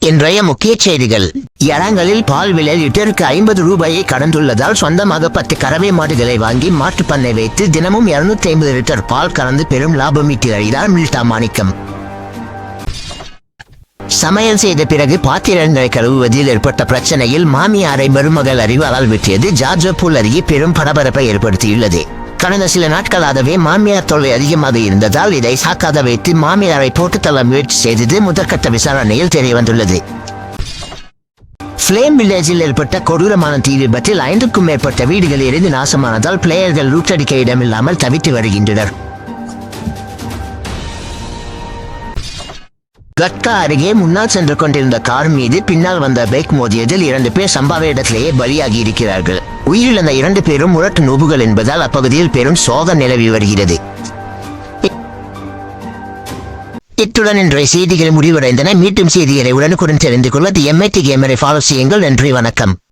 இன்றைய முக்கிய செய்திகள். யரங்களில் பால் விலை லிட்டருக்கு 50 ரூபாயை கடந்துள்ளதால் சொந்தமாக 10 கறவை மாடுகளை வாங்கி மாட்டுப் பண்ணை வைத்து தினமும் 250 லிட்டர் பால் கறந்து பெரும் லாபம் ஈட்டி வருகிறார் மில்டா மாணிக்கம். சமையல் செய்த பிறகு பாத்திரங்களை கழுவுவதில் ஏற்பட்ட பிரச்சனையில் மாமியாரை மருமகள் அறிவாளால் வெட்டியது ஜார்ஜப்பூல் அருகே பெரும் பரபரப்பை ஏற்படுத்தியுள்ளது. கடந்த சில நாட்களாகவே மாமியார் தொல்லை அதிகமாக இருந்ததால் இதை சாக்காத வைத்து மாமியாரை போட்டு தள்ள முயற்சி செய்தது முதற்கட்ட விசாரணையில் தெரியவந்துள்ளது. ஃபிளேம் வில்லேஜில் ஏற்பட்ட கொடூரமான தீ விபத்தில் 5க்கும் மேற்பட்ட வீடுகள் எரிந்து நாசமானதால் பிளேயர்கள் ரூட்டடிக்க இடமில்லாமல் தவித்து வருகின்றனர். கட்கா அருகே முன்னால் சென்று கொண்டிருந்த கார் மீது பின்னால் வந்த பைக் மோதியதில் 2 பேர் சம்பவ இடத்திலேயே பலியாகி இருக்கிறார்கள். உயிரிழந்த 2 பேரும் முரட்டு நோபுகள் என்பதால் அப்பகுதியில் பெரும் சோகம் நிலவி வருகிறது. இத்துடன் இன்றைய செய்திகள் முடிவடைந்தன. மீண்டும் செய்திகளை உடனுக்குடன் தெரிந்து கொள்ள MIT கேமரை ஃபாலோ செய்யுங்கள். நன்றி, வணக்கம்.